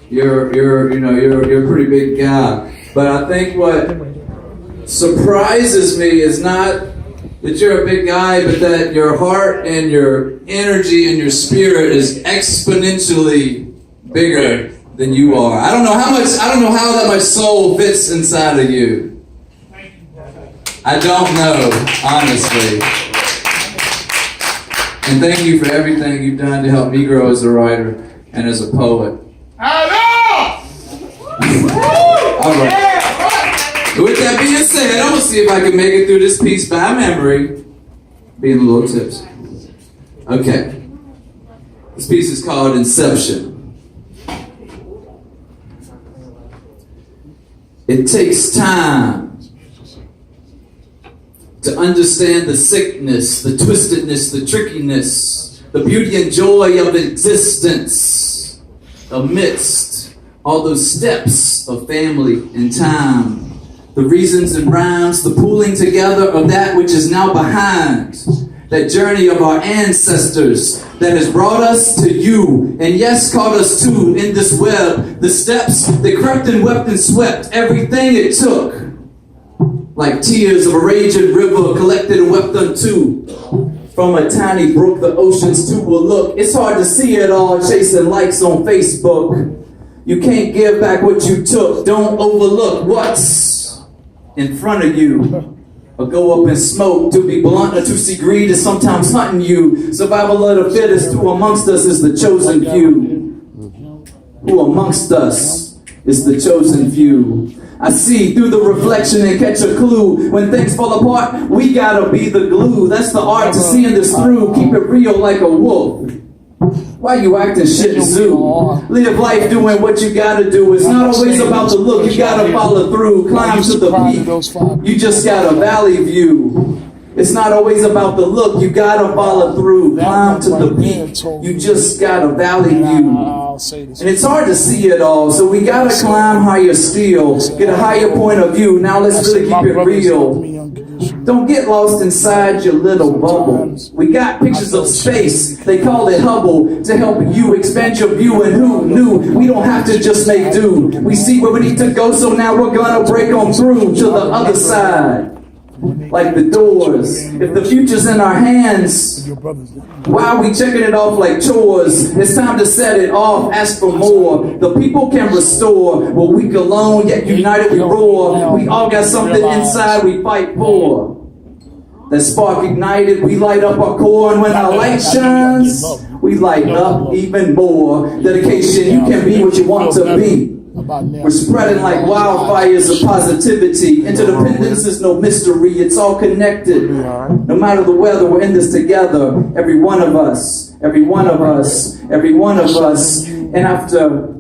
You're a pretty big guy. But I think what surprises me is not that you're a big guy, but that your heart and your energy and your spirit is exponentially bigger than you are. I don't know how that much soul fits inside of you. I don't know, honestly. And thank you for everything you've done to help me grow as a writer and as a poet. All right. With that being said, I'm going to see if I can make it through this piece by memory, being a little tipsy. Okay. This piece is called Inception. It takes time to understand the sickness, the twistedness, the trickiness, the beauty and joy of existence amidst all those steps of family and time. The reasons and rhymes, the pooling together of that which is now behind. That journey of our ancestors that has brought us to you, and yes, caught us too in this web. The steps that crept and wept and swept everything it took. Like tears of a raging river collected and wept unto. From a tiny brook, the oceans too will look. It's hard to see it all chasing likes on Facebook. You can't give back what you took. Don't overlook what's in front of you. Or go up in smoke. To be blunt or to see greed is sometimes hunting you. Survival of the fittest. Who amongst us is the chosen few? Who amongst us is the chosen few? I see through the reflection and catch a clue. When things fall apart, we gotta be the glue. That's the art to seeing this through. Keep it real like a wolf. Why you acting shit zoo? Live life doing what you gotta do. It's not always about the look, you gotta follow through. Climb to the peak, you just got a valley view. It's not always about the look, you gotta follow through. Climb to the peak, you just got a valley view. And it's hard to see it all, so we gotta climb higher still. Get a higher point of view, now let's really keep it real. Don't get lost inside your little bubble. We got pictures of space, they call it Hubble, to help you expand your view. And who knew we don't have to just make do. We see where we need to go, so now we're gonna break on through to the other side. Like the doors. If the future's in our hands, why are we checking it off like chores? It's time to set it off, ask for more. The people can restore. We're weak alone, yet united we roar. We all got something inside we fight for. That spark ignited, we light up our core. And when our light shines, we light up even more. Dedication, you can be what you want to be. We're spreading like wildfires of positivity. Interdependence is no mystery, it's all connected. No matter the weather, we're in this together. Every one of us, every one of us, every one of us. And after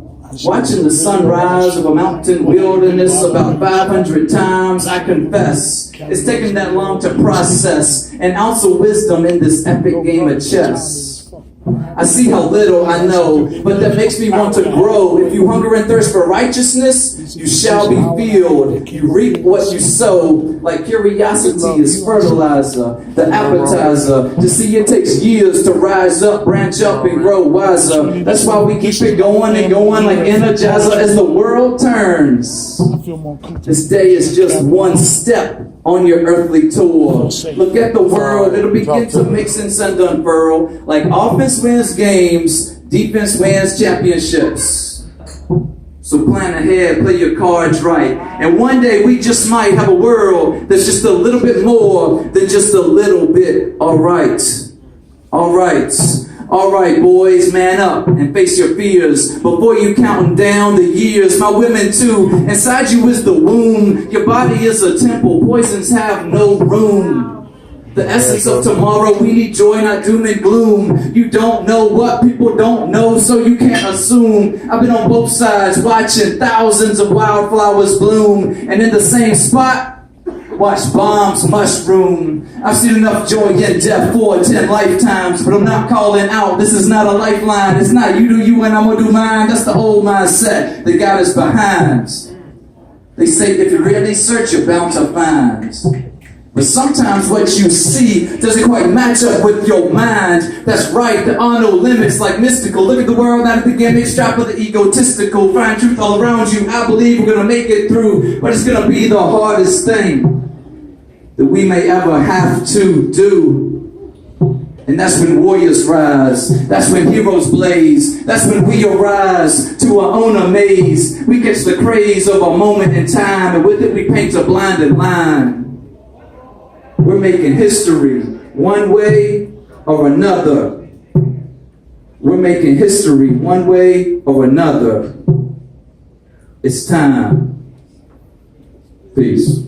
watching the sunrise of a mountain wilderness about 500 times, I confess, it's taken that long to process an ounce of wisdom in this epic game of chess. I see how little I know, but that makes me want to grow. If you hunger and thirst for righteousness, you shall be filled. You reap what you sow. Like curiosity is fertilizer, the appetizer. To see it takes years to rise up, branch up, and grow wiser. That's why we keep it going and going like Energizer as the world turns. This day is just one step on your earthly tour. Look at the world, it'll begin to mix and send unfurl. Like offense wins games, defense wins championships. So plan ahead, play your cards right. And one day we just might have a world that's just a little bit more than just a little bit alright. Alright. Alright, boys, man up and face your fears. Before you counting down the years, my women too. Inside you is the womb. Your body is a temple. Poisons have no room. The essence of tomorrow, we need joy, not doom and gloom. You don't know what people don't know, so you can't assume. I've been on both sides, watching thousands of wildflowers bloom. And in the same spot, watch bombs mushroom. I've seen enough joy and death for 10 lifetimes, but I'm not calling out. This is not a lifeline. It's not you do you and I'm gonna do mine. That's the old mindset that got us behind. They say if you really search, you're bound to find. But sometimes what you see doesn't quite match up with your mind. That's right, there are no limits, like mystical. Look at the world at the beginning, strap of the egotistical. Find truth all around you. I believe we're going to make it through. But it's going to be the hardest thing that we may ever have to do. And that's when warriors rise. That's when heroes blaze. That's when we arise to our own amaze. We catch the craze of a moment in time, and with it we paint a blinded line. We're making history one way or another. We're making history one way or another. It's time. Peace.